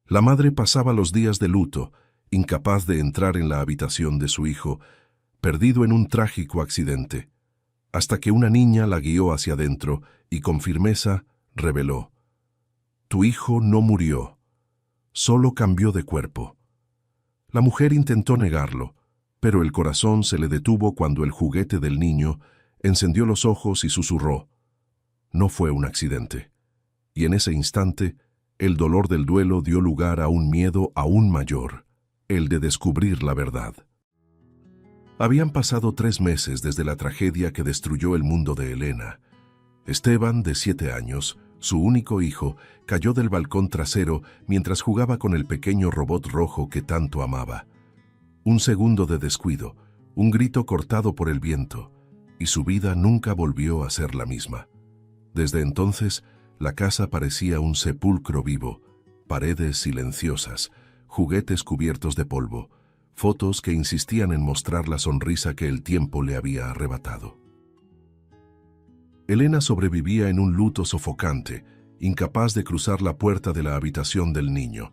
La madre pasaba los días de luto, incapaz de entrar en la habitación de su hijo, perdido en un trágico accidente, hasta que una niña la guió hacia adentro y con firmeza reveló: «Tu hijo no murió, solo cambió de cuerpo». La mujer intentó negarlo, pero el corazón se le detuvo cuando el juguete del niño encendió los ojos y susurró: «No fue un accidente». Y en ese instante, el dolor del duelo dio lugar a un miedo aún mayor, el de descubrir la verdad. Habían pasado 3 meses desde la tragedia que destruyó el mundo de Elena. Esteban, de 7 años, su único hijo, cayó del balcón trasero mientras jugaba con el pequeño robot rojo que tanto amaba. Un segundo de descuido, un grito cortado por el viento, y su vida nunca volvió a ser la misma. Desde entonces, la casa parecía un sepulcro vivo, paredes silenciosas, juguetes cubiertos de polvo, fotos que insistían en mostrar la sonrisa que el tiempo le había arrebatado. Elena sobrevivía en un luto sofocante, incapaz de cruzar la puerta de la habitación del niño.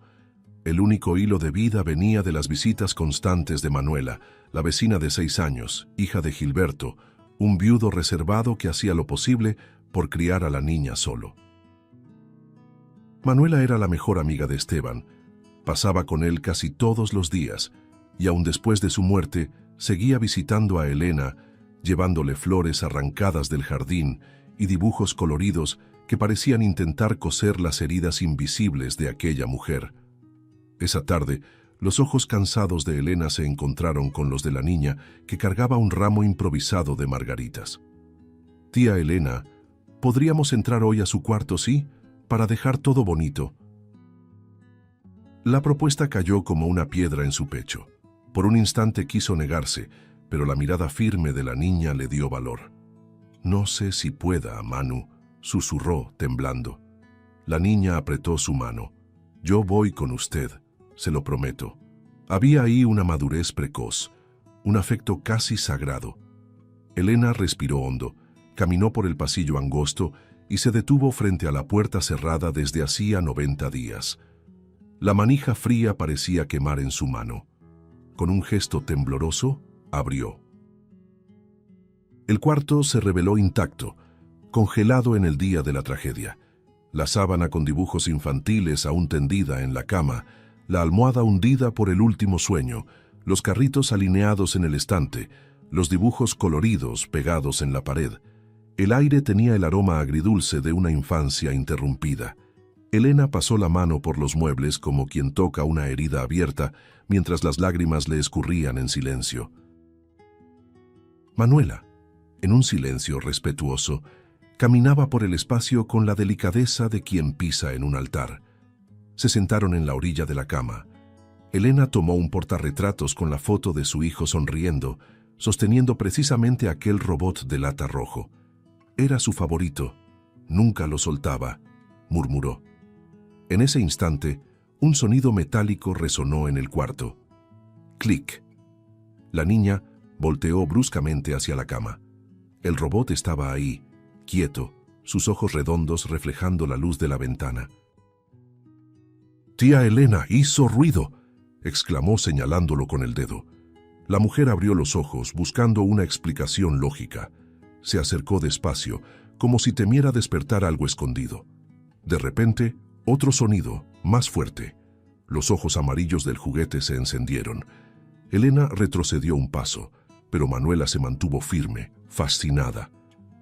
El único hilo de vida venía de las visitas constantes de Manuela, la vecina de 6 años, hija de Gilberto, un viudo reservado que hacía lo posible por criar a la niña solo. Manuela era la mejor amiga de Esteban, pasaba con él casi todos los días, y aun después de su muerte, seguía visitando a Elena, llevándole flores arrancadas del jardín y dibujos coloridos que parecían intentar coser las heridas invisibles de aquella mujer. Esa tarde, los ojos cansados de Elena se encontraron con los de la niña, que cargaba un ramo improvisado de margaritas. «Tía Elena, ¿podríamos entrar hoy a su cuarto, sí? Para dejar todo bonito». La propuesta cayó como una piedra en su pecho. Por un instante quiso negarse, pero la mirada firme de la niña le dio valor. «No sé si pueda, Manu», susurró, temblando. La niña apretó su mano. «Yo voy con usted, se lo prometo». Había ahí una madurez precoz, un afecto casi sagrado. Elena respiró hondo, caminó por el pasillo angosto y se detuvo frente a la puerta cerrada desde hacía 90 días. La manija fría parecía quemar en su mano. Con un gesto tembloroso, abrió. El cuarto se reveló intacto, congelado en el día de la tragedia. La sábana con dibujos infantiles aún tendida en la cama, la almohada hundida por el último sueño, los carritos alineados en el estante, los dibujos coloridos pegados en la pared. El aire tenía el aroma agridulce de una infancia interrumpida. Elena pasó la mano por los muebles como quien toca una herida abierta, mientras las lágrimas le escurrían en silencio. Manuela, en un silencio respetuoso, caminaba por el espacio con la delicadeza de quien pisa en un altar. Se sentaron en la orilla de la cama. Elena tomó un portarretratos con la foto de su hijo sonriendo, sosteniendo precisamente aquel robot de lata rojo. Era su favorito. Nunca lo soltaba, murmuró. En ese instante, un sonido metálico resonó en el cuarto. Clic. La niña volteó bruscamente hacia la cama. El robot estaba ahí, quieto, sus ojos redondos reflejando la luz de la ventana. «Tía Elena, hizo ruido», exclamó señalándolo con el dedo. La mujer abrió los ojos buscando una explicación lógica. Se acercó despacio, como si temiera despertar algo escondido. De repente, otro sonido, más fuerte. Los ojos amarillos del juguete se encendieron. Elena retrocedió un paso, pero Manuela se mantuvo firme, fascinada.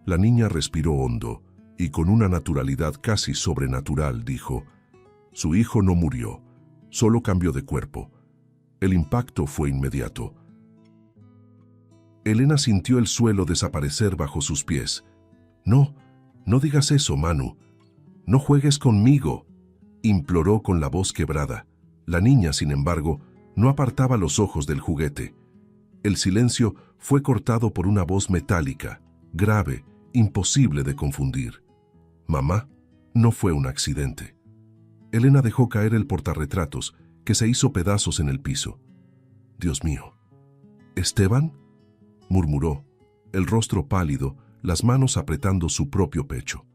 La niña respiró hondo y con una naturalidad casi sobrenatural dijo: «Su hijo no murió, solo cambió de cuerpo». El impacto fue inmediato. Elena sintió el suelo desaparecer bajo sus pies. «No, no digas eso, Manu. No juegues conmigo», imploró con la voz quebrada. La niña, sin embargo, no apartaba los ojos del juguete. El silencio fue cortado por una voz metálica, grave, imposible de confundir. «Mamá, no fue un accidente». Elena dejó caer el portarretratos, que se hizo pedazos en el piso. «Dios mío». «¿Esteban?», murmuró, el rostro pálido, las manos apretando su propio pecho.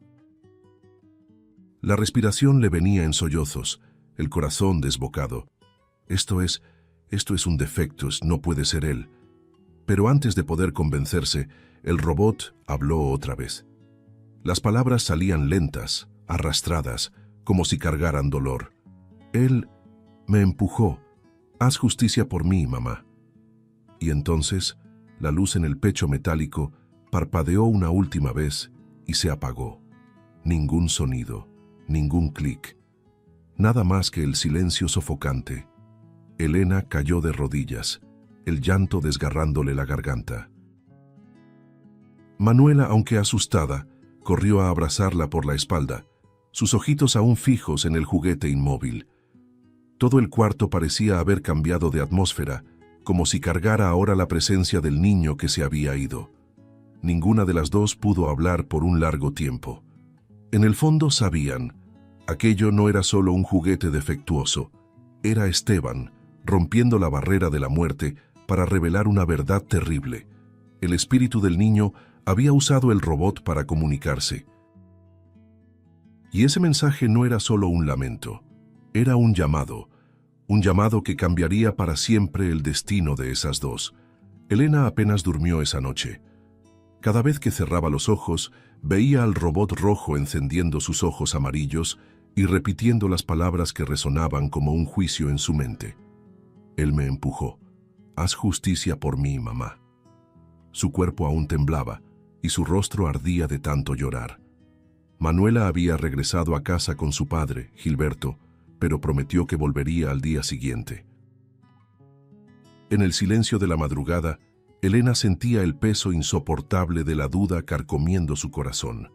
La respiración le venía en sollozos. el corazón desbocado. Esto es un defecto, no puede ser él. Pero antes de poder convencerse, el robot habló otra vez. Las palabras salían lentas, arrastradas, como si cargaran dolor. Él me empujó. Haz justicia por mí, mamá. Y entonces, la luz en el pecho metálico parpadeó una última vez y se apagó. Ningún sonido, ningún clic. Nada más que el silencio sofocante. Elena cayó de rodillas, el llanto desgarrándole la garganta. Manuela, aunque asustada, corrió a abrazarla por la espalda, sus ojitos aún fijos en el juguete inmóvil. Todo el cuarto parecía haber cambiado de atmósfera, como si cargara ahora la presencia del niño que se había ido. Ninguna de las dos pudo hablar por un largo tiempo. En el fondo sabían, aquello no era solo un juguete defectuoso, era Esteban, rompiendo la barrera de la muerte para revelar una verdad terrible. El espíritu del niño había usado el robot para comunicarse. Y ese mensaje no era solo un lamento, era un llamado que cambiaría para siempre el destino de esas dos. Elena apenas durmió esa noche. Cada vez que cerraba los ojos, veía al robot rojo encendiendo sus ojos amarillos y repitiendo las palabras que resonaban como un juicio en su mente. Él me empujó. Haz justicia por mí, mamá. Su cuerpo aún temblaba y su rostro ardía de tanto llorar. Manuela había regresado a casa con su padre, Gilberto, pero prometió que volvería al día siguiente. En el silencio de la madrugada, Elena sentía el peso insoportable de la duda carcomiendo su corazón.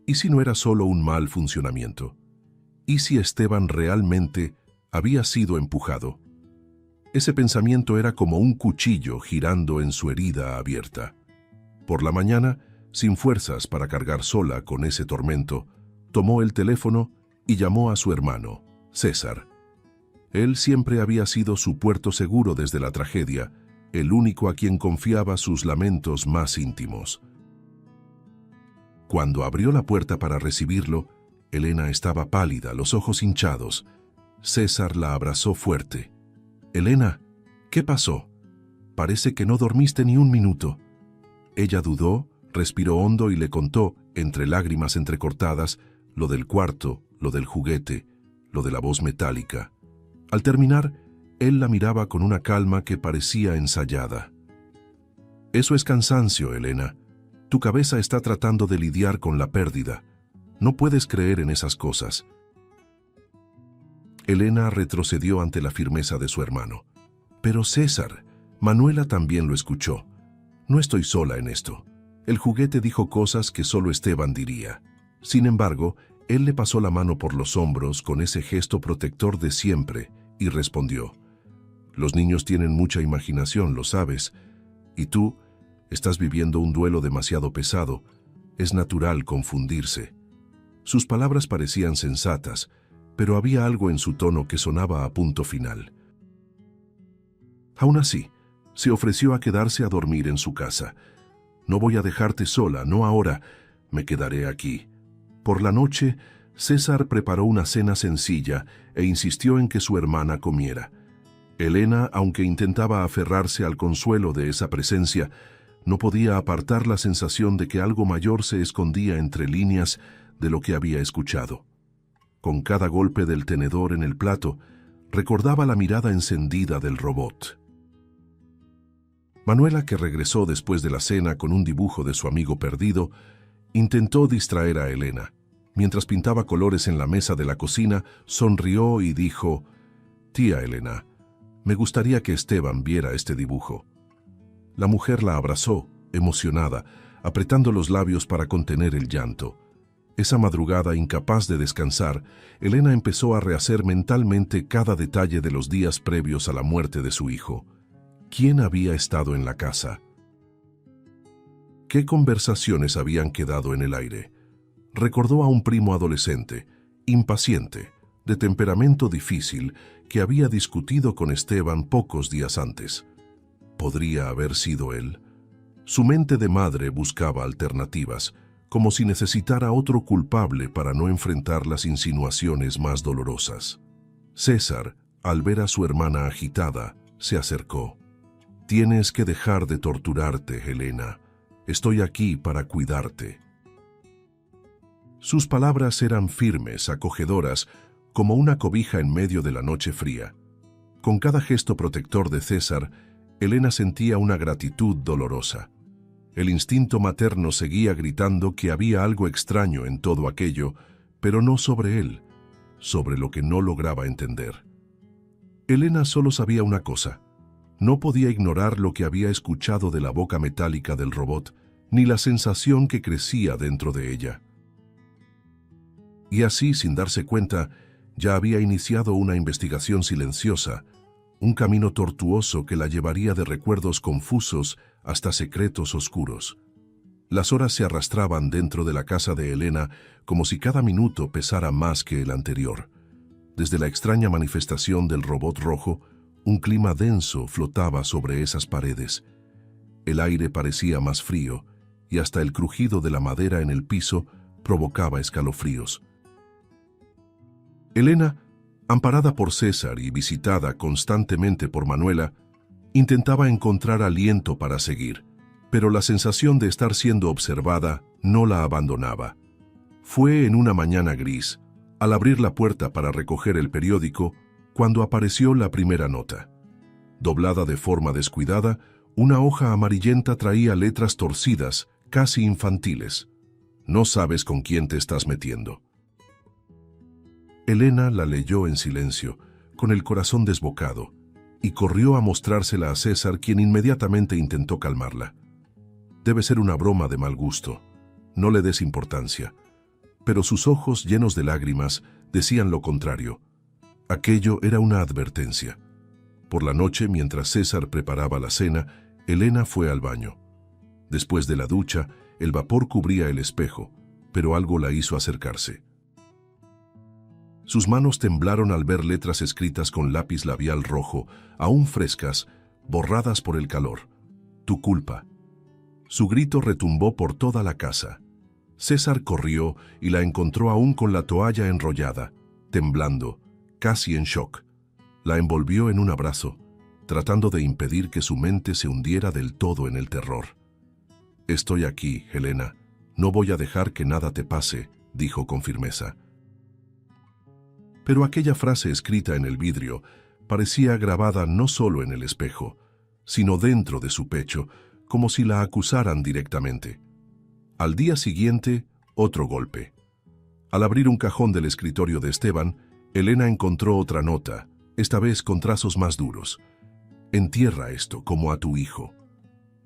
¿Y si no era solo un mal funcionamiento? ¿Y si Esteban realmente había sido empujado? Ese pensamiento era como un cuchillo girando en su herida abierta. Por la mañana, sin fuerzas para cargar sola con ese tormento, tomó el teléfono y llamó a su hermano, César. Él siempre había sido su puerto seguro desde la tragedia, el único a quien confiaba sus lamentos más íntimos. Cuando abrió la puerta para recibirlo, Elena estaba pálida, los ojos hinchados. César la abrazó fuerte. «Elena, ¿qué pasó? Parece que no dormiste ni un minuto». Ella dudó, respiró hondo y le contó, entre lágrimas entrecortadas, lo del cuarto, lo del juguete, lo de la voz metálica. Al terminar, él la miraba con una calma que parecía ensayada. «Eso es cansancio, Elena. Tu cabeza está tratando de lidiar con la pérdida. No puedes creer en esas cosas». Elena retrocedió ante la firmeza de su hermano. «Pero César», Manuela también lo escuchó. «No estoy sola en esto. El juguete dijo cosas que solo Esteban diría». Sin embargo, él le pasó la mano por los hombros con ese gesto protector de siempre y respondió: «Los niños tienen mucha imaginación, lo sabes. Y tú estás viviendo un duelo demasiado pesado. Es natural confundirse». Sus palabras parecían sensatas, pero había algo en su tono que sonaba a punto final. Aún así, se ofreció a quedarse a dormir en su casa. «No voy a dejarte sola, no ahora. Me quedaré aquí». Por la noche, César preparó una cena sencilla e insistió en que su hermana comiera. Elena, aunque intentaba aferrarse al consuelo de esa presencia, no podía apartar la sensación de que algo mayor se escondía entre líneas de lo que había escuchado. Con cada golpe del tenedor en el plato, recordaba la mirada encendida del robot. Manuela, que regresó después de la cena con un dibujo de su amigo perdido, intentó distraer a Elena. Mientras pintaba colores en la mesa de la cocina, sonrió y dijo: «Tía Elena, me gustaría que Esteban viera este dibujo». La mujer la abrazó, emocionada, apretando los labios para contener el llanto. Esa madrugada, incapaz de descansar, Elena empezó a rehacer mentalmente cada detalle de los días previos a la muerte de su hijo. ¿Quién había estado en la casa? ¿Qué conversaciones habían quedado en el aire? Recordó a un primo adolescente, impaciente, de temperamento difícil, que había discutido con Esteban pocos días antes. ¿Podría haber sido él? Su mente de madre buscaba alternativas, como si necesitara otro culpable para no enfrentar las insinuaciones más dolorosas. César, al ver a su hermana agitada, se acercó. «Tienes que dejar de torturarte, Helena. Estoy aquí para cuidarte». Sus palabras eran firmes, acogedoras, como una cobija en medio de la noche fría. Con cada gesto protector de César, Helena sentía una gratitud dolorosa. El instinto materno seguía gritando que había algo extraño en todo aquello, pero no sobre él, sobre lo que no lograba entender. Helena solo sabía una cosa. No podía ignorar lo que había escuchado de la boca metálica del robot, ni la sensación que crecía dentro de ella. Y así, sin darse cuenta, ya había iniciado una investigación silenciosa, un camino tortuoso que la llevaría de recuerdos confusos hasta secretos oscuros. Las horas se arrastraban dentro de la casa de Helena como si cada minuto pesara más que el anterior. Desde la extraña manifestación del robot rojo, un clima denso flotaba sobre esas paredes. El aire parecía más frío y hasta el crujido de la madera en el piso provocaba escalofríos. Helena, amparada por César y visitada constantemente por Manuela, intentaba encontrar aliento para seguir, pero la sensación de estar siendo observada no la abandonaba. Fue en una mañana gris, al abrir la puerta para recoger el periódico, cuando apareció la primera nota. Doblada de forma descuidada, una hoja amarillenta traía letras torcidas, casi infantiles. «No sabes con quién te estás metiendo». Helena la leyó en silencio, con el corazón desbocado, y corrió a mostrársela a César, quien inmediatamente intentó calmarla. «Debe ser una broma de mal gusto. No le des importancia». Pero sus ojos, llenos de lágrimas, decían lo contrario. Aquello era una advertencia. Por la noche, mientras César preparaba la cena, Helena fue al baño. Después de la ducha, el vapor cubría el espejo, pero algo la hizo acercarse. Sus manos temblaron al ver letras escritas con lápiz labial rojo, aún frescas, borradas por el calor. «Tu culpa». Su grito retumbó por toda la casa. César corrió y la encontró aún con la toalla enrollada, temblando, casi en shock. La envolvió en un abrazo, tratando de impedir que su mente se hundiera del todo en el terror. «Estoy aquí, Helena. No voy a dejar que nada te pase», dijo con firmeza. Pero aquella frase escrita en el vidrio parecía grabada no solo en el espejo, sino dentro de su pecho, como si la acusaran directamente. Al día siguiente, otro golpe. Al abrir un cajón del escritorio de Esteban, Helena encontró otra nota, esta vez con trazos más duros. «Entierra esto como a tu hijo».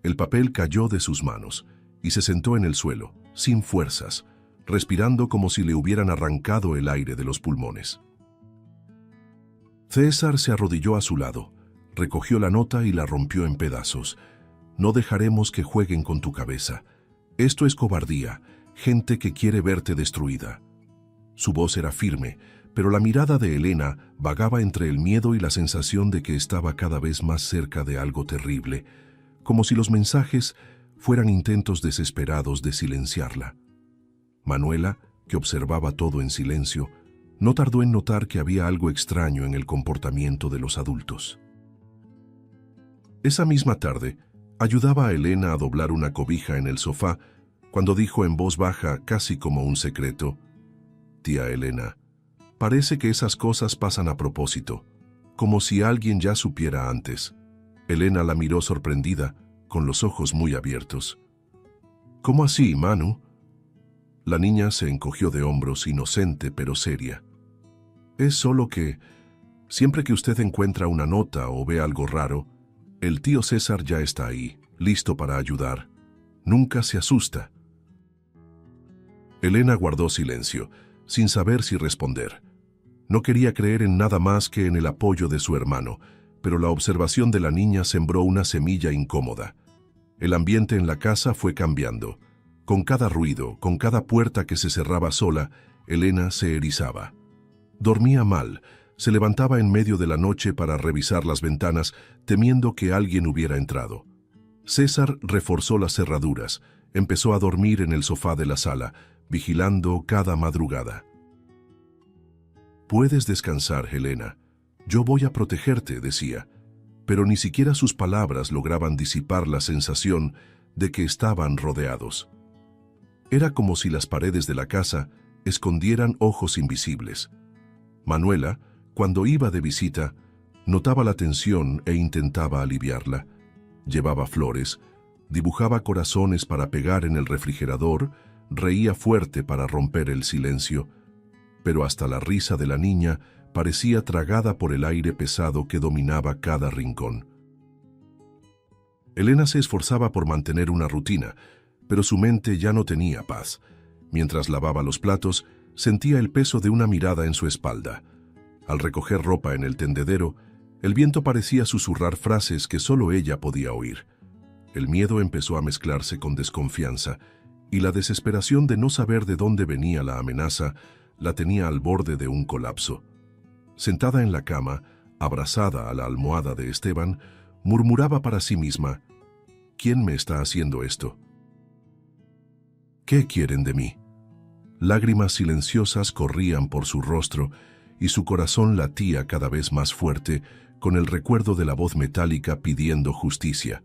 El papel cayó de sus manos y se sentó en el suelo, sin fuerzas, respirando como si le hubieran arrancado el aire de los pulmones. César se arrodilló a su lado, recogió la nota y la rompió en pedazos. «No dejaremos que jueguen con tu cabeza. Esto es cobardía, gente que quiere verte destruida». Su voz era firme, pero la mirada de Helena vagaba entre el miedo y la sensación de que estaba cada vez más cerca de algo terrible, como si los mensajes fueran intentos desesperados de silenciarla. Manuela, que observaba todo en silencio, no tardó en notar que había algo extraño en el comportamiento de los adultos. Esa misma tarde, ayudaba a Helena a doblar una cobija en el sofá cuando dijo en voz baja, casi como un secreto: «Tía Helena, parece que esas cosas pasan a propósito, como si alguien ya supiera antes». Helena la miró sorprendida, con los ojos muy abiertos. «¿Cómo así, Manu?» La niña se encogió de hombros, inocente pero seria. «Es solo que, siempre que usted encuentra una nota o ve algo raro, el tío César ya está ahí, listo para ayudar. Nunca se asusta». Helena guardó silencio, sin saber si responder. No quería creer en nada más que en el apoyo de su hermano, pero la observación de la niña sembró una semilla incómoda. El ambiente en la casa fue cambiando. Con cada ruido, con cada puerta que se cerraba sola, Helena se erizaba. Dormía mal, se levantaba en medio de la noche para revisar las ventanas, temiendo que alguien hubiera entrado. César reforzó las cerraduras, empezó a dormir en el sofá de la sala, vigilando cada madrugada. Puedes descansar, Helena. Yo voy a protegerte, decía, pero ni siquiera sus palabras lograban disipar la sensación de que estaban rodeados. Era como si las paredes de la casa escondieran ojos invisibles. Manuela, cuando iba de visita, notaba la tensión e intentaba aliviarla. Llevaba flores, dibujaba corazones para pegar en el refrigerador, reía fuerte para romper el silencio, pero hasta la risa de la niña parecía tragada por el aire pesado que dominaba cada rincón. Elena se esforzaba por mantener una rutina, pero su mente ya no tenía paz. Mientras lavaba los platos, sentía el peso de una mirada en su espalda. Al recoger ropa en el tendedero, el viento parecía susurrar frases que solo ella podía oír. El miedo empezó a mezclarse con desconfianza, y la desesperación de no saber de dónde venía la amenaza la tenía al borde de un colapso. Sentada en la cama, abrazada a la almohada de Esteban, murmuraba para sí misma: ¿Quién me está haciendo esto? ¿Qué quieren de mí? Lágrimas silenciosas corrían por su rostro y su corazón latía cada vez más fuerte con el recuerdo de la voz metálica pidiendo justicia.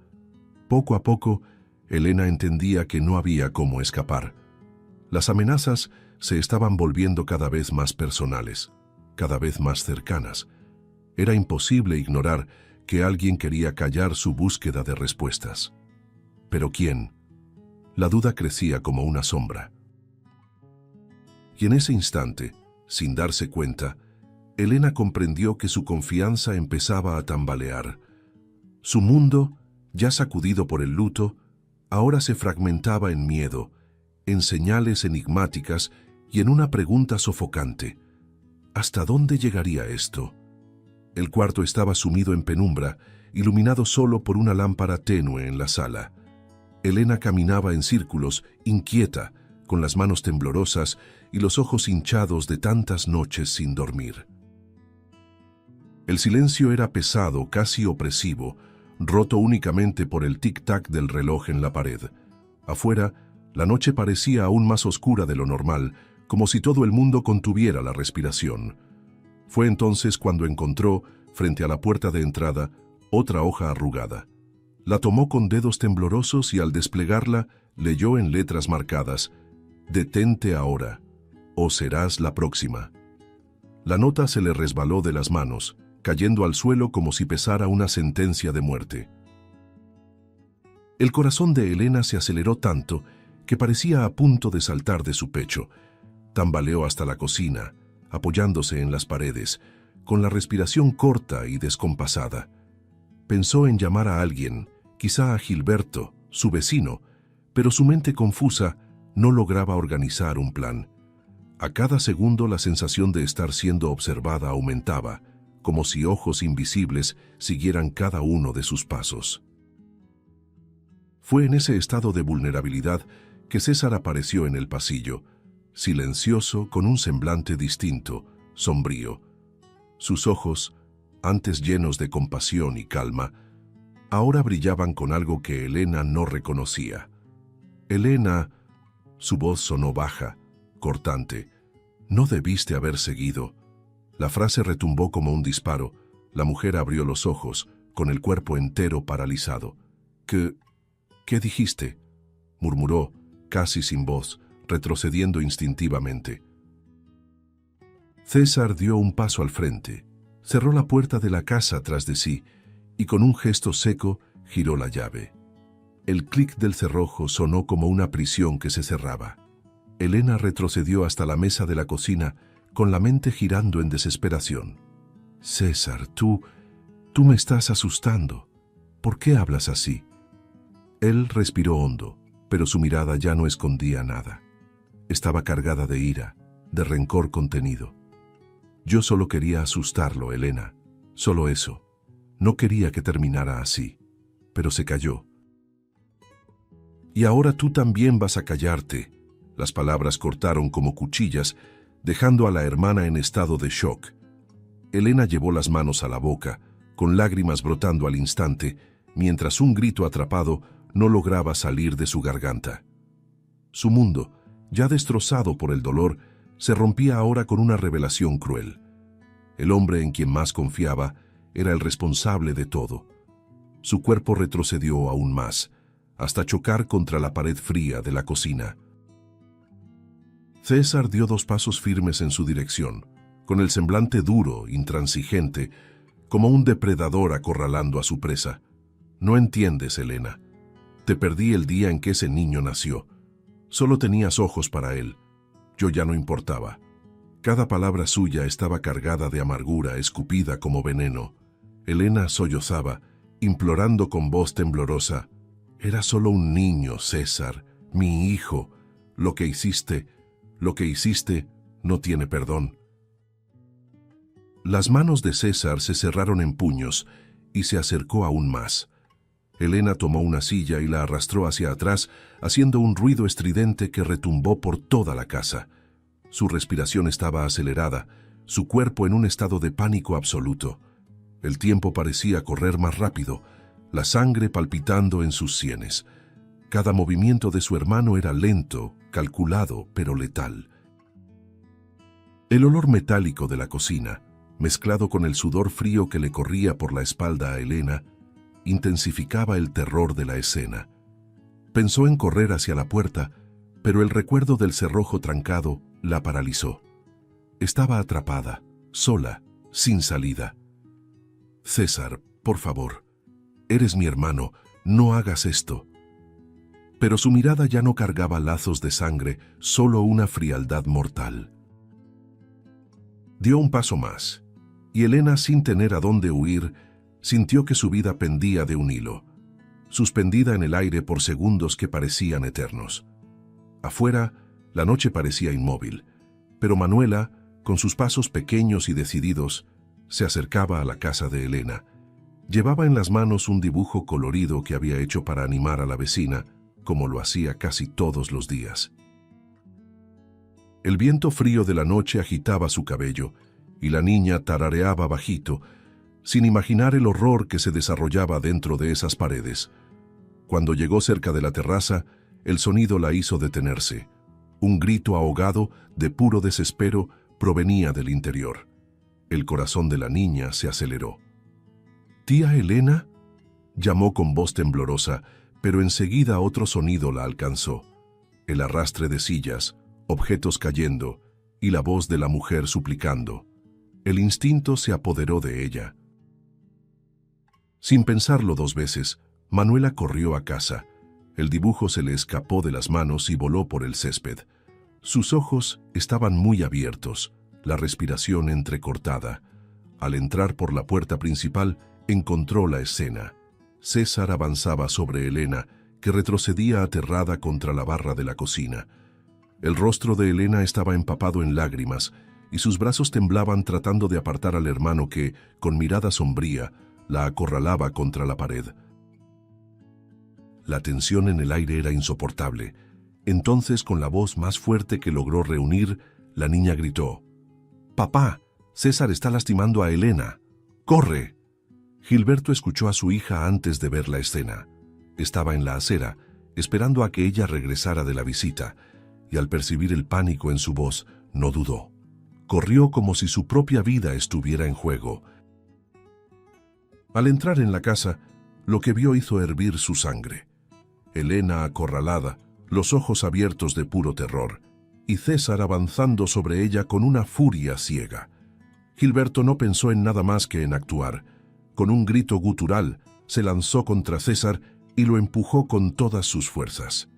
Poco a poco, Elena entendía que no había cómo escapar. Las amenazas se estaban volviendo cada vez más personales, cada vez más cercanas. Era imposible ignorar que alguien quería callar su búsqueda de respuestas. ¿Pero quién? La duda crecía como una sombra. Y en ese instante, sin darse cuenta, Elena comprendió que su confianza empezaba a tambalear. Su mundo, ya sacudido por el luto, ahora se fragmentaba en miedo, en señales enigmáticas y en una pregunta sofocante. ¿Hasta dónde llegaría esto? El cuarto estaba sumido en penumbra, iluminado solo por una lámpara tenue en la sala. Elena caminaba en círculos, inquieta, con las manos temblorosas y los ojos hinchados de tantas noches sin dormir. El silencio era pesado, casi opresivo, roto únicamente por el tic-tac del reloj en la pared. Afuera, la noche parecía aún más oscura de lo normal, como si todo el mundo contuviera la respiración. Fue entonces cuando encontró, frente a la puerta de entrada, otra hoja arrugada. La tomó con dedos temblorosos y al desplegarla, leyó en letras marcadas: «Detente ahora, o serás la próxima». La nota se le resbaló de las manos, cayendo al suelo como si pesara una sentencia de muerte. El corazón de Elena se aceleró tanto que parecía a punto de saltar de su pecho. Tambaleó hasta la cocina, apoyándose en las paredes, con la respiración corta y descompasada. Pensó en llamar a alguien, quizá a Gilberto, su vecino, pero su mente confusa no lograba organizar un plan. A cada segundo la sensación de estar siendo observada aumentaba, como si ojos invisibles siguieran cada uno de sus pasos. Fue en ese estado de vulnerabilidad que César apareció en el pasillo, silencioso, con un semblante distinto, sombrío. Sus ojos, antes llenos de compasión y calma, ahora brillaban con algo que Elena no reconocía. «Elena», su voz sonó baja, cortante, «no debiste haber seguido». La frase retumbó como un disparo. La mujer abrió los ojos, con el cuerpo entero paralizado. ¿Qué dijiste?», murmuró, casi sin voz, retrocediendo instintivamente. César dio un paso al frente, cerró la puerta de la casa tras de sí y con un gesto seco giró la llave. El clic del cerrojo sonó como una prisión que se cerraba. Elena retrocedió hasta la mesa de la cocina con la mente girando en desesperación. «César, tú me estás asustando. ¿Por qué hablas así?». Él respiró hondo, pero su mirada ya no escondía nada. Estaba cargada de ira, de rencor contenido. «Yo solo quería asustarlo, Elena. Solo eso. No quería que terminara así». Pero se calló. «Y ahora tú también vas a callarte». Las palabras cortaron como cuchillas, dejando a la hermana en estado de shock. Elena llevó las manos a la boca, con lágrimas brotando al instante, mientras un grito atrapado no lograba salir de su garganta. Su mundo, ya destrozado por el dolor, se rompía ahora con una revelación cruel. El hombre en quien más confiaba era el responsable de todo. Su cuerpo retrocedió aún más, hasta chocar contra la pared fría de la cocina. César dio 2 pasos firmes en su dirección, con el semblante duro, intransigente, como un depredador acorralando a su presa. No entiendes, Elena. Te perdí el día en que ese niño nació. Solo tenías ojos para él. Yo ya no importaba. Cada palabra suya estaba cargada de amargura, escupida como veneno. Elena sollozaba, implorando con voz temblorosa: «Era solo un niño, César, mi hijo. Lo que hiciste no tiene perdón». Las manos de César se cerraron en puños y se acercó aún más. Elena tomó una silla y la arrastró hacia atrás, haciendo un ruido estridente que retumbó por toda la casa. Su respiración estaba acelerada, su cuerpo en un estado de pánico absoluto. El tiempo parecía correr más rápido, la sangre palpitando en sus sienes. Cada movimiento de su hermano era lento, calculado, pero letal. El olor metálico de la cocina, mezclado con el sudor frío que le corría por la espalda a Elena, intensificaba el terror de la escena. Pensó en correr hacia la puerta, pero el recuerdo del cerrojo trancado la paralizó. Estaba atrapada, sola, sin salida. «César, por favor, eres mi hermano, no hagas esto». Pero su mirada ya no cargaba lazos de sangre, solo una frialdad mortal. Dio un paso más, y Elena, sin tener a dónde huir, sintió que su vida pendía de un hilo, suspendida en el aire por segundos que parecían eternos. Afuera, la noche parecía inmóvil, pero Manuela, con sus pasos pequeños y decididos, se acercaba a la casa de Elena. Llevaba en las manos un dibujo colorido que había hecho para animar a la vecina, como lo hacía casi todos los días. El viento frío de la noche agitaba su cabello, y la niña tarareaba bajito, sin imaginar el horror que se desarrollaba dentro de esas paredes. Cuando llegó cerca de la terraza, el sonido la hizo detenerse. Un grito ahogado, de puro desespero, provenía del interior. El corazón de la niña se aceleró. «¿Tía Elena?», llamó con voz temblorosa, pero enseguida otro sonido la alcanzó. El arrastre de sillas, objetos cayendo, y la voz de la mujer suplicando. El instinto se apoderó de ella. Sin pensarlo 2 veces, Manuela corrió a casa. El dibujo se le escapó de las manos y voló por el césped. Sus ojos estaban muy abiertos, la respiración entrecortada. Al entrar por la puerta principal, encontró la escena. César avanzaba sobre Elena, que retrocedía aterrada contra la barra de la cocina. El rostro de Elena estaba empapado en lágrimas, y sus brazos temblaban tratando de apartar al hermano que, con mirada sombría, la acorralaba contra la pared. La tensión en el aire era insoportable. Entonces, con la voz más fuerte que logró reunir, la niña gritó: «¡Papá! César está lastimando a Elena. ¡Corre!». Gilberto escuchó a su hija antes de ver la escena. Estaba en la acera, esperando a que ella regresara de la visita, y al percibir el pánico en su voz, no dudó. Corrió como si su propia vida estuviera en juego. Al entrar en la casa, lo que vio hizo hervir su sangre. Elena acorralada, los ojos abiertos de puro terror, y César avanzando sobre ella con una furia ciega. Gilberto no pensó en nada más que en actuar. Con un grito gutural, se lanzó contra César y lo empujó con todas sus fuerzas.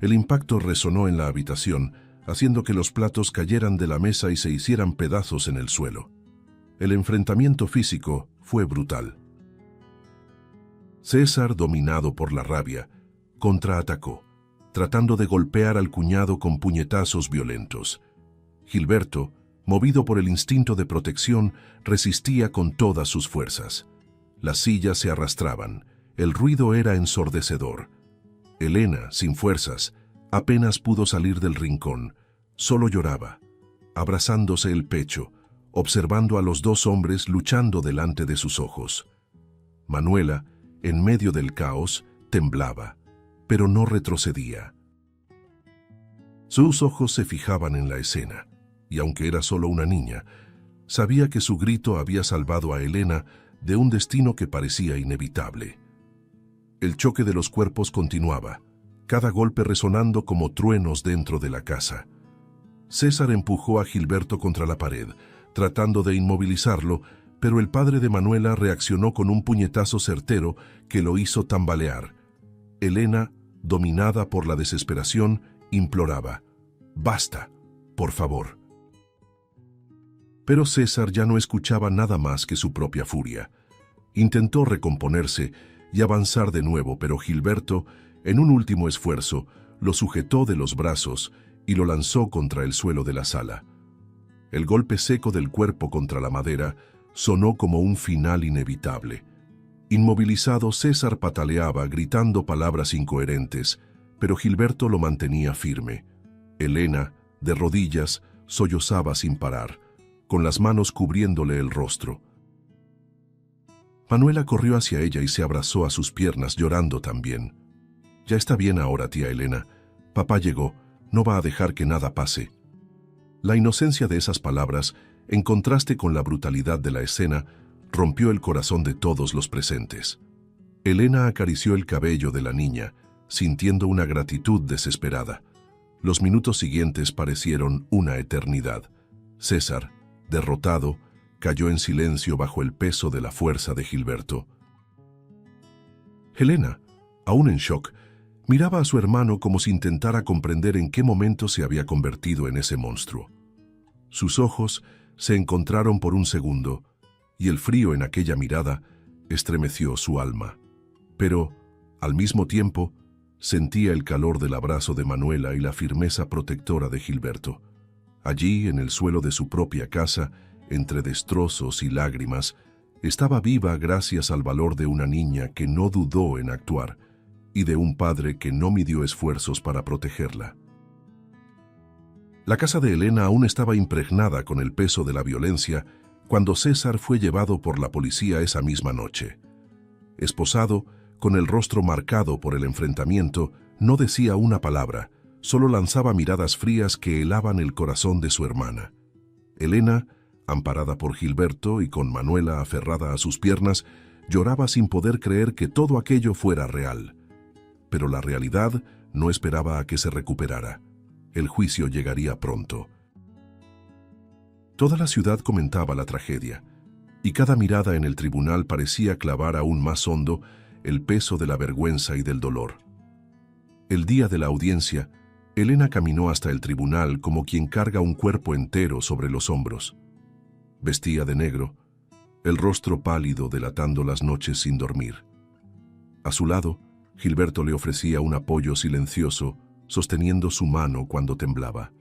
El impacto resonó en la habitación, haciendo que los platos cayeran de la mesa y se hicieran pedazos en el suelo. El enfrentamiento físico fue brutal. César, dominado por la rabia, contraatacó, tratando de golpear al cuñado con puñetazos violentos. Gilberto, movido por el instinto de protección, resistía con todas sus fuerzas. Las sillas se arrastraban, el ruido era ensordecedor. Elena, sin fuerzas, apenas pudo salir del rincón, solo lloraba, abrazándose el pecho, observando a los 2 hombres luchando delante de sus ojos. Manuela, en medio del caos, temblaba, pero no retrocedía. Sus ojos se fijaban en la escena, y aunque era solo una niña, Sabía que su grito había salvado a Elena de un destino que parecía inevitable. El choque de los cuerpos continuaba, cada golpe resonando como truenos dentro de la casa. César empujó a Gilberto contra la pared, tratando de inmovilizarlo, pero el padre de Manuela reaccionó con un puñetazo certero que lo hizo tambalear. Elena, dominada por la desesperación, imploraba: «Basta, por favor». Pero César ya no escuchaba nada más que su propia furia. Intentó recomponerse y avanzar de nuevo, pero Gilberto, en un último esfuerzo, lo sujetó de los brazos y lo lanzó contra el suelo de la sala. El golpe seco del cuerpo contra la madera sonó como un final inevitable. Inmovilizado, César pataleaba, gritando palabras incoherentes, pero Gilberto lo mantenía firme. Elena, de rodillas, sollozaba sin parar, con las manos cubriéndole el rostro. Manuela corrió hacia ella y se abrazó a sus piernas, llorando también. «Ya está bien ahora, tía Elena. Papá llegó, no va a dejar que nada pase». La inocencia de esas palabras, en contraste con la brutalidad de la escena, rompió el corazón de todos los presentes. Elena acarició el cabello de la niña, sintiendo una gratitud desesperada. Los minutos siguientes parecieron una eternidad. César, derrotado, cayó en silencio bajo el peso de la fuerza de Gilberto. Helena, aún en shock, miraba a su hermano como si intentara comprender en qué momento se había convertido en ese monstruo. Sus ojos se encontraron por un segundo, y el frío en aquella mirada estremeció su alma. Pero, al mismo tiempo, sentía el calor del abrazo de Manuela y la firmeza protectora de Gilberto. Allí, en el suelo de su propia casa, entre destrozos y lágrimas, estaba viva gracias al valor de una niña que no dudó en actuar y de un padre que no midió esfuerzos para protegerla. La casa de Elena aún estaba impregnada con el peso de la violencia cuando César fue llevado por la policía esa misma noche. Esposado, con el rostro marcado por el enfrentamiento, no decía una palabra, solo lanzaba miradas frías que helaban el corazón de su hermana. Elena, amparada por Gilberto y con Manuela aferrada a sus piernas, lloraba sin poder creer que todo aquello fuera real. Pero la realidad no esperaba a que se recuperara. El juicio llegaría pronto. Toda la ciudad comentaba la tragedia, y cada mirada en el tribunal parecía clavar aún más hondo el peso de la vergüenza y del dolor. El día de la audiencia, Elena caminó hasta el tribunal como quien carga un cuerpo entero sobre los hombros. Vestía de negro, el rostro pálido delatando las noches sin dormir. A su lado, Gilberto le ofrecía un apoyo silencioso, sosteniendo su mano cuando temblaba.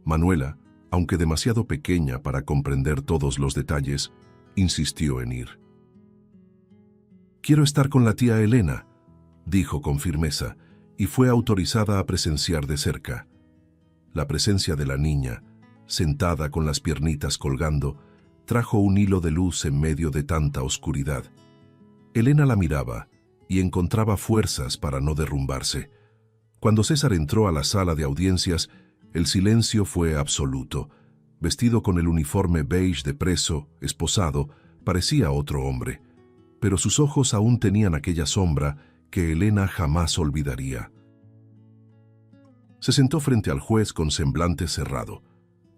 Manuela, aunque demasiado pequeña para comprender todos los detalles, insistió en ir. «Quiero estar con la tía Elena», dijo con firmeza, y fue autorizada a presenciar de cerca. La presencia de la niña, sentada con las piernitas colgando, trajo un hilo de luz en medio de tanta oscuridad. Elena la miraba y encontraba fuerzas para no derrumbarse. Cuando César entró a la sala de audiencias, el silencio fue absoluto. Vestido con el uniforme beige de preso, esposado, parecía otro hombre, pero sus ojos aún tenían aquella sombra que Elena jamás olvidaría. Se sentó frente al juez con semblante cerrado.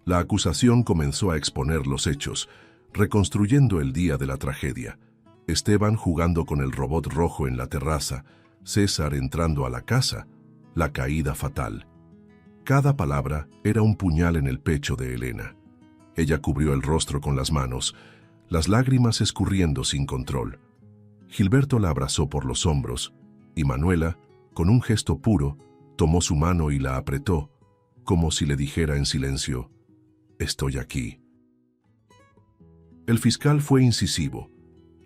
La acusación comenzó a exponer los hechos, reconstruyendo el día de la tragedia. Esteban jugando con el robot rojo en la terraza, César entrando a la casa, la caída fatal. Cada palabra era un puñal en el pecho de Elena. Ella cubrió el rostro con las manos, las lágrimas escurriendo sin control. Gilberto la abrazó por los hombros, y Manuela, con un gesto puro, tomó su mano y la apretó, como si le dijera en silencio: «Estoy aquí». El fiscal fue incisivo.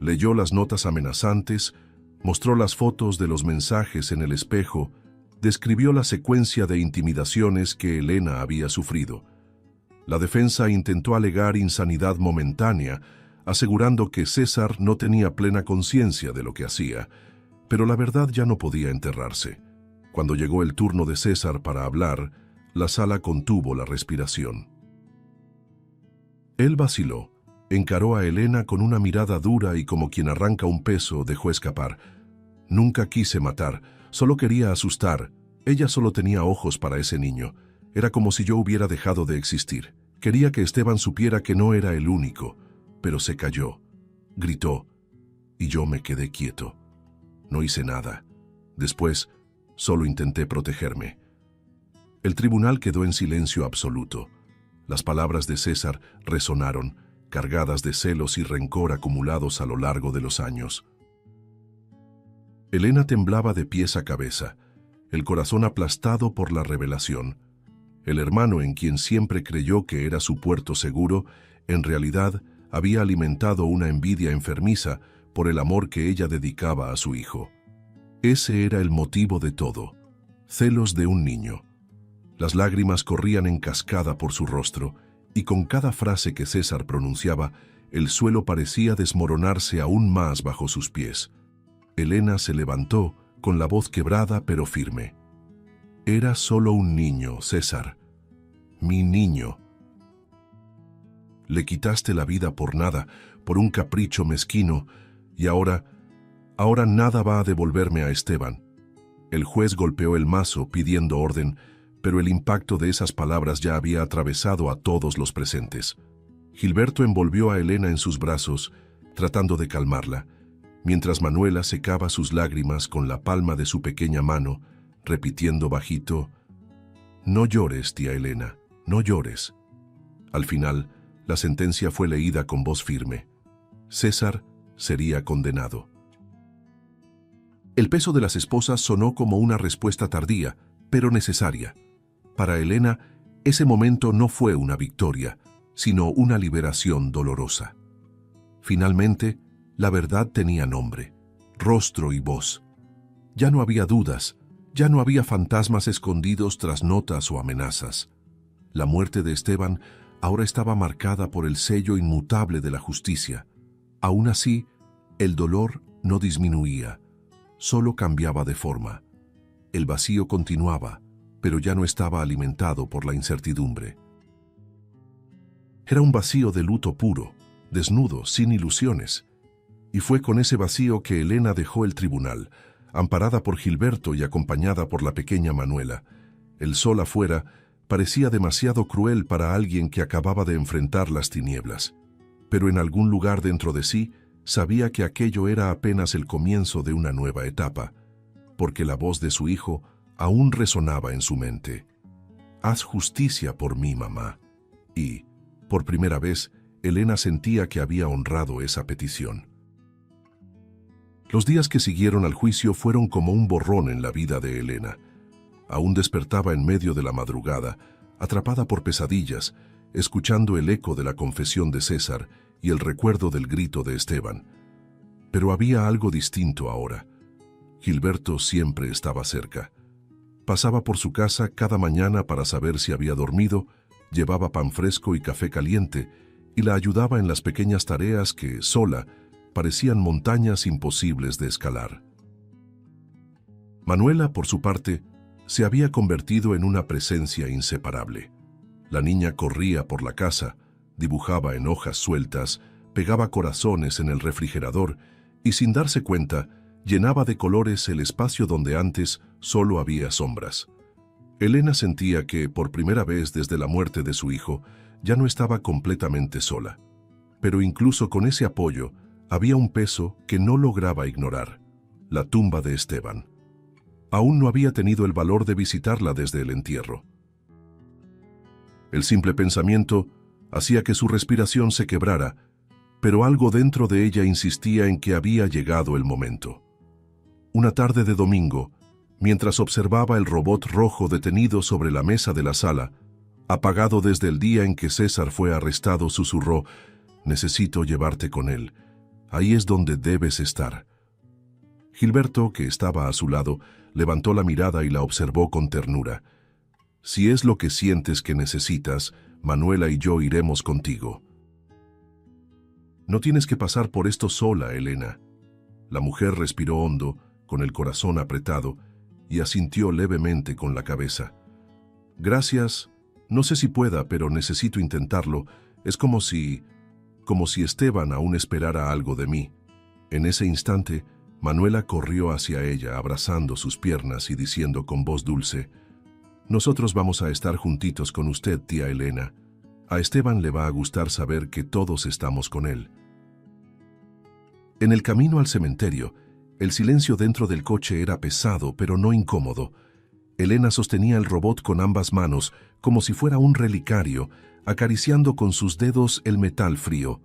Leyó las notas amenazantes, mostró las fotos de los mensajes en el espejo, describió la secuencia de intimidaciones que Elena había sufrido. La defensa intentó alegar insanidad momentánea, asegurando que César no tenía plena conciencia de lo que hacía, pero la verdad ya no podía enterrarse. Cuando llegó el turno de César para hablar, la sala contuvo la respiración. Él vaciló, encaró a Elena con una mirada dura y como quien arranca un peso dejó escapar. Nunca quise matar, solo quería asustar. Ella solo tenía ojos para ese niño. Era como si yo hubiera dejado de existir. Quería que Esteban supiera que no era el único, pero se calló, gritó, y yo me quedé quieto. No hice nada. Después, solo intenté protegerme. El tribunal quedó en silencio absoluto. Las palabras de César resonaron, cargadas de celos y rencor acumulados a lo largo de los años. Elena temblaba de pies a cabeza, el corazón aplastado por la revelación. El hermano en quien siempre creyó que era su puerto seguro, en realidad había alimentado una envidia enfermiza por el amor que ella dedicaba a su hijo. Ese era el motivo de todo, celos de un niño. Las lágrimas corrían en cascada por su rostro, y con cada frase que César pronunciaba, el suelo parecía desmoronarse aún más bajo sus pies. Elena se levantó, con la voz quebrada pero firme. Era solo un niño, César. Mi niño. Le quitaste la vida por nada, por un capricho mezquino, y ahora nada va a devolverme a Esteban. El juez golpeó el mazo pidiendo orden, pero el impacto de esas palabras ya había atravesado a todos los presentes. Gilberto envolvió a Elena en sus brazos, tratando de calmarla, mientras Manuela secaba sus lágrimas con la palma de su pequeña mano, repitiendo bajito, «No llores, tía Elena, no llores». Al final, la sentencia fue leída con voz firme. César sería condenado. El peso de las esposas sonó como una respuesta tardía, pero necesaria. Para Elena, ese momento no fue una victoria, sino una liberación dolorosa. Finalmente, la verdad tenía nombre, rostro y voz. Ya no había dudas, ya no había fantasmas escondidos tras notas o amenazas. La muerte de Esteban ahora estaba marcada por el sello inmutable de la justicia. Aún así, el dolor no disminuía, solo cambiaba de forma. El vacío continuaba, pero ya no estaba alimentado por la incertidumbre. Era un vacío de luto puro, desnudo, sin ilusiones. Y fue con ese vacío que Elena dejó el tribunal, amparada por Gilberto y acompañada por la pequeña Manuela. El sol afuera parecía demasiado cruel para alguien que acababa de enfrentar las tinieblas. Pero en algún lugar dentro de sí sabía que aquello era apenas el comienzo de una nueva etapa, porque la voz de su hijo aún resonaba en su mente. «Haz justicia por mí, mamá». Y, por primera vez, Elena sentía que había honrado esa petición. Los días que siguieron al juicio fueron como un borrón en la vida de Elena. Aún despertaba en medio de la madrugada, atrapada por pesadillas, escuchando el eco de la confesión de César y el recuerdo del grito de Esteban. Pero había algo distinto ahora. Gilberto siempre estaba cerca. Pasaba por su casa cada mañana para saber si había dormido, llevaba pan fresco y café caliente y la ayudaba en las pequeñas tareas que, sola, parecían montañas imposibles de escalar. Manuela, por su parte, se había convertido en una presencia inseparable. La niña corría por la casa, dibujaba en hojas sueltas, pegaba corazones en el refrigerador y, sin darse cuenta, llenaba de colores el espacio donde antes solo había sombras. Elena sentía que, por primera vez desde la muerte de su hijo, ya no estaba completamente sola. Pero incluso con ese apoyo, había un peso que no lograba ignorar: la tumba de Esteban. Aún no había tenido el valor de visitarla desde el entierro. El simple pensamiento hacía que su respiración se quebrara, pero algo dentro de ella insistía en que había llegado el momento. Una tarde de domingo, mientras observaba el robot rojo detenido sobre la mesa de la sala, apagado desde el día en que César fue arrestado, susurró: «Necesito llevarte con él. Ahí es donde debes estar». Gilberto, que estaba a su lado, levantó la mirada y la observó con ternura. «Si es lo que sientes que necesitas, Manuela y yo iremos contigo». «No tienes que pasar por esto sola, Elena». La mujer respiró hondo, con el corazón apretado, y asintió levemente con la cabeza. «Gracias. No sé si pueda, pero necesito intentarlo. Es como si Esteban aún esperara algo de mí. En ese instante, Manuela corrió hacia ella, abrazando sus piernas y diciendo con voz dulce: «Nosotros vamos a estar juntitos con usted, tía Elena. A Esteban le va a gustar saber que todos estamos con él». En el camino al cementerio, el silencio dentro del coche era pesado, pero no incómodo. Elena sostenía el robot con ambas manos, como si fuera un relicario, acariciando con sus dedos el metal frío.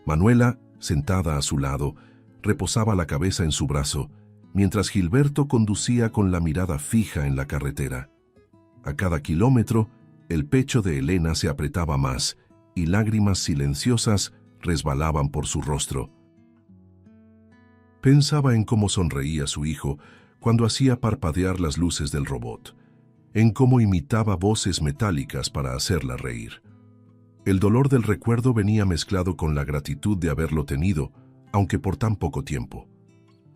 Manuela, sentada a su lado, reposaba la cabeza en su brazo, mientras Gilberto conducía con la mirada fija en la carretera. A cada kilómetro, el pecho de Elena se apretaba más y lágrimas silenciosas resbalaban por su rostro. Pensaba en cómo sonreía su hijo cuando hacía parpadear las luces del robot, en cómo imitaba voces metálicas para hacerla reír. El dolor del recuerdo venía mezclado con la gratitud de haberlo tenido, aunque por tan poco tiempo.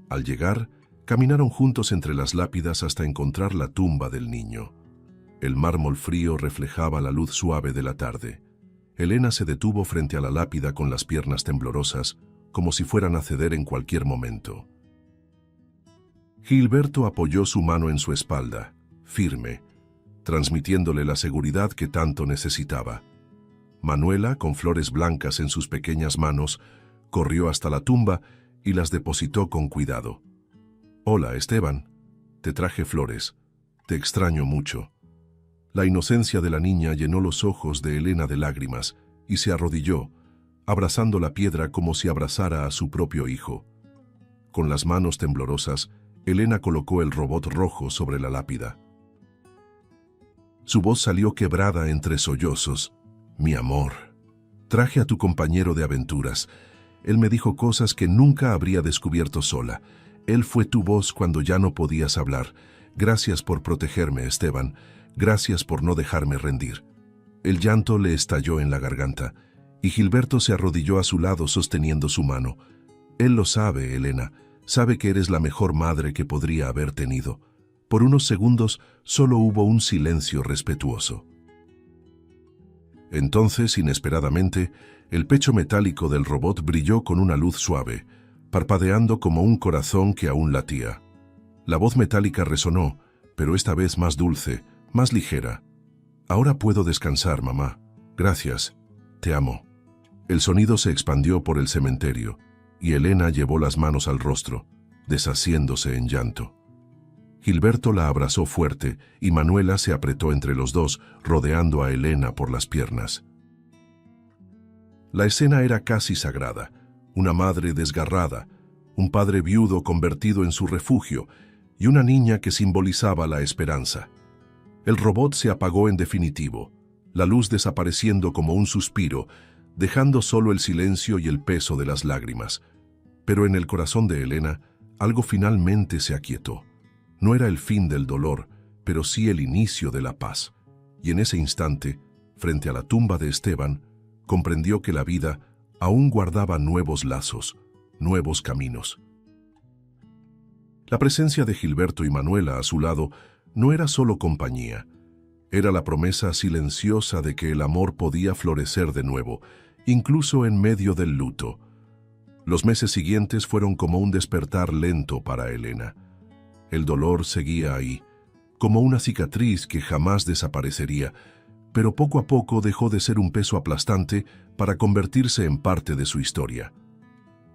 Al llegar, caminaron juntos entre las lápidas hasta encontrar la tumba del niño. El mármol frío reflejaba la luz suave de la tarde. Elena se detuvo frente a la lápida con las piernas temblorosas, como si fueran a ceder en cualquier momento. Gilberto apoyó su mano en su espalda, firme, transmitiéndole la seguridad que tanto necesitaba. Manuela, con flores blancas en sus pequeñas manos, corrió hasta la tumba y las depositó con cuidado. «Hola, Esteban. Te traje flores. Te extraño mucho». La inocencia de la niña llenó los ojos de Elena de lágrimas y se arrodilló, abrazando la piedra como si abrazara a su propio hijo. Con las manos temblorosas, Elena colocó el robot rojo sobre la lápida. Su voz salió quebrada entre sollozos. «Mi amor, traje a tu compañero de aventuras. Él me dijo cosas que nunca habría descubierto sola. Él fue tu voz cuando ya no podías hablar. Gracias por protegerme, Esteban. Gracias por no dejarme rendir». El llanto le estalló en la garganta, y Gilberto se arrodilló a su lado sosteniendo su mano. «Él lo sabe, Elena. Sabe que eres la mejor madre que podría haber tenido». Por unos segundos solo hubo un silencio respetuoso. Entonces, inesperadamente, el pecho metálico del robot brilló con una luz suave, parpadeando como un corazón que aún latía. La voz metálica resonó, pero esta vez más dulce, más ligera. «Ahora puedo descansar, mamá. Gracias. Te amo». El sonido se expandió por el cementerio, y Elena llevó las manos al rostro, deshaciéndose en llanto. Gilberto la abrazó fuerte y Manuela se apretó entre los dos, rodeando a Elena por las piernas. La escena era casi sagrada. Una madre desgarrada, un padre viudo convertido en su refugio y una niña que simbolizaba la esperanza. El robot se apagó en definitivo, la luz desapareciendo como un suspiro, dejando solo el silencio y el peso de las lágrimas. Pero en el corazón de Elena, algo finalmente se aquietó. No era el fin del dolor, pero sí el inicio de la paz. Y en ese instante, frente a la tumba de Esteban, comprendió que la vida aún guardaba nuevos lazos, nuevos caminos. La presencia de Gilberto y Manuela a su lado no era solo compañía, era la promesa silenciosa de que el amor podía florecer de nuevo, incluso en medio del luto. Los meses siguientes fueron como un despertar lento para Elena. El dolor seguía ahí, como una cicatriz que jamás desaparecería, pero poco a poco dejó de ser un peso aplastante para convertirse en parte de su historia.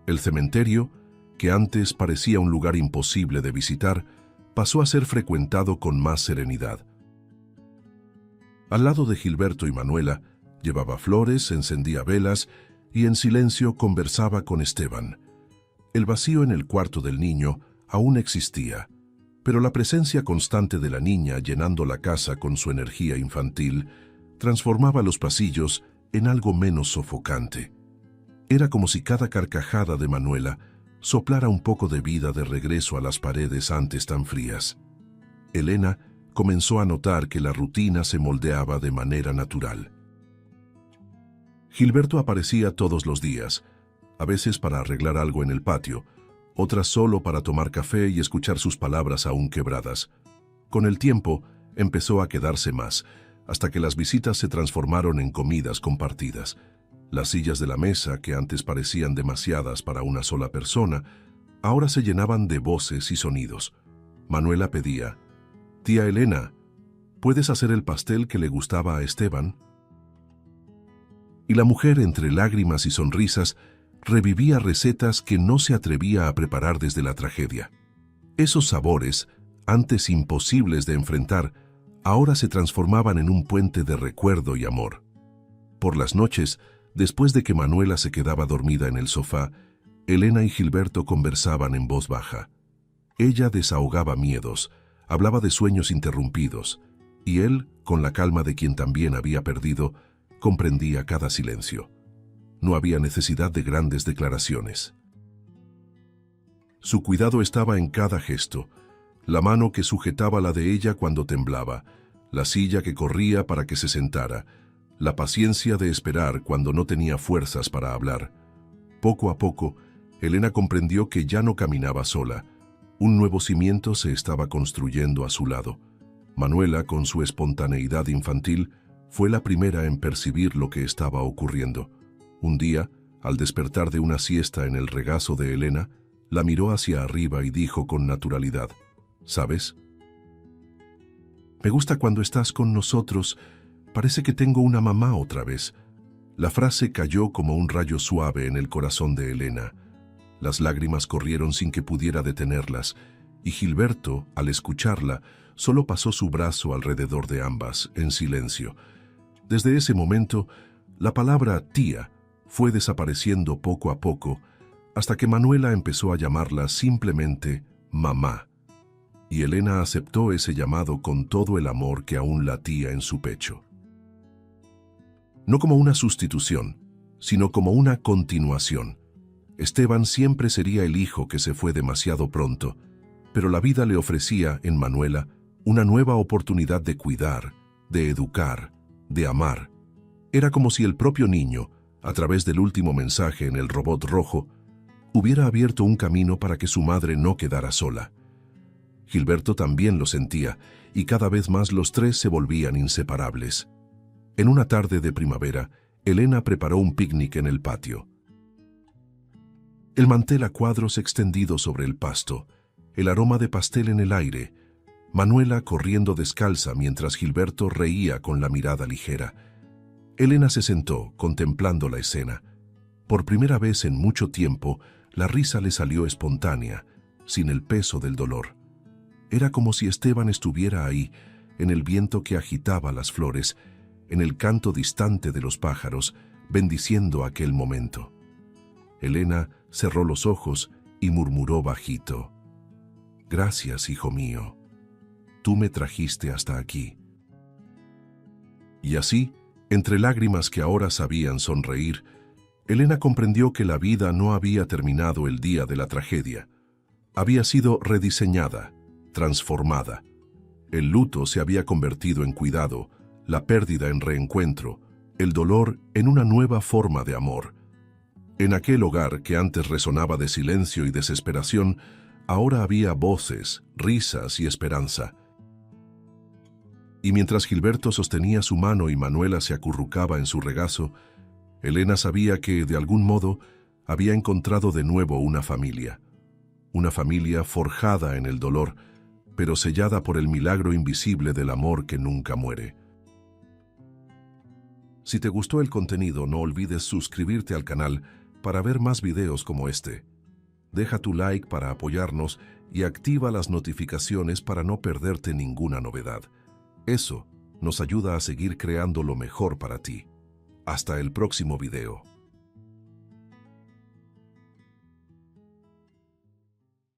El cementerio, que antes parecía un lugar imposible de visitar, pasó a ser frecuentado con más serenidad. Al lado de Gilberto y Manuela, llevaba flores, encendía velas y en silencio conversaba con Esteban. El vacío en el cuarto del niño aún existía, pero la presencia constante de la niña llenando la casa con su energía infantil transformaba los pasillos en algo menos sofocante. Era como si cada carcajada de Manuela soplara un poco de vida de regreso a las paredes antes tan frías. Elena comenzó a notar que la rutina se moldeaba de manera natural. Gilberto aparecía todos los días, a veces para arreglar algo en el patio, otras solo para tomar café y escuchar sus palabras aún quebradas. Con el tiempo, empezó a quedarse más, hasta que las visitas se transformaron en comidas compartidas, Las sillas de la mesa, que antes parecían demasiadas para una sola persona, ahora se llenaban de voces y sonidos. Manuela pedía: «Tía Elena, ¿puedes hacer el pastel que le gustaba a Esteban?». Y la mujer, entre lágrimas y sonrisas, revivía recetas que no se atrevía a preparar desde la tragedia. Esos sabores, antes imposibles de enfrentar, ahora se transformaban en un puente de recuerdo y amor. Por las noches, después de que Manuela se quedaba dormida en el sofá, Elena y Gilberto conversaban en voz baja. Ella desahogaba miedos, hablaba de sueños interrumpidos, y él, con la calma de quien también había perdido, comprendía cada silencio. No había necesidad de grandes declaraciones. Su cuidado estaba en cada gesto: la mano que sujetaba la de ella cuando temblaba, la silla que corría para que se sentara, la paciencia de esperar cuando no tenía fuerzas para hablar. Poco a poco, Elena comprendió que ya no caminaba sola. Un nuevo cimiento se estaba construyendo a su lado. Manuela, con su espontaneidad infantil, fue la primera en percibir lo que estaba ocurriendo. Un día, al despertar de una siesta en el regazo de Elena, la miró hacia arriba y dijo con naturalidad: «¿Sabes? Me gusta cuando estás con nosotros. Parece que tengo una mamá otra vez». La frase cayó como un rayo suave en el corazón de Elena. Las lágrimas corrieron sin que pudiera detenerlas, y Gilberto, al escucharla, solo pasó su brazo alrededor de ambas, en silencio. Desde ese momento, la palabra tía fue desapareciendo poco a poco, hasta que Manuela empezó a llamarla simplemente mamá. Y Elena aceptó ese llamado con todo el amor que aún latía en su pecho. No como una sustitución, sino como una continuación. Esteban siempre sería el hijo que se fue demasiado pronto, pero la vida le ofrecía, en Manuela, una nueva oportunidad de cuidar, de educar, de amar. Era como si el propio niño, a través del último mensaje en el robot rojo, hubiera abierto un camino para que su madre no quedara sola. Gilberto también lo sentía, y cada vez más los tres se volvían inseparables. En una tarde de primavera, Elena preparó un picnic en el patio. El mantel a cuadros extendido sobre el pasto, el aroma de pastel en el aire, Manuela corriendo descalza mientras Gilberto reía con la mirada ligera. Elena se sentó, contemplando la escena. Por primera vez en mucho tiempo, la risa le salió espontánea, sin el peso del dolor. Era como si Esteban estuviera ahí, en el viento que agitaba las flores, en el canto distante de los pájaros, bendiciendo aquel momento. Elena cerró los ojos y murmuró bajito: «Gracias, hijo mío. Tú me trajiste hasta aquí». Y así, entre lágrimas que ahora sabían sonreír, Elena comprendió que la vida no había terminado el día de la tragedia. Había sido rediseñada, transformada. El luto se había convertido en cuidado, la pérdida en reencuentro, el dolor en una nueva forma de amor. En aquel hogar que antes resonaba de silencio y desesperación, ahora había voces, risas y esperanza. Y mientras Gilberto sostenía su mano y Manuela se acurrucaba en su regazo, Elena sabía que, de algún modo, había encontrado de nuevo una familia forjada en el dolor, pero sellada por el milagro invisible del amor que nunca muere. Si te gustó el contenido, no olvides suscribirte al canal para ver más videos como este. Deja tu like para apoyarnos y activa las notificaciones para no perderte ninguna novedad. Eso nos ayuda a seguir creando lo mejor para ti. Hasta el próximo video.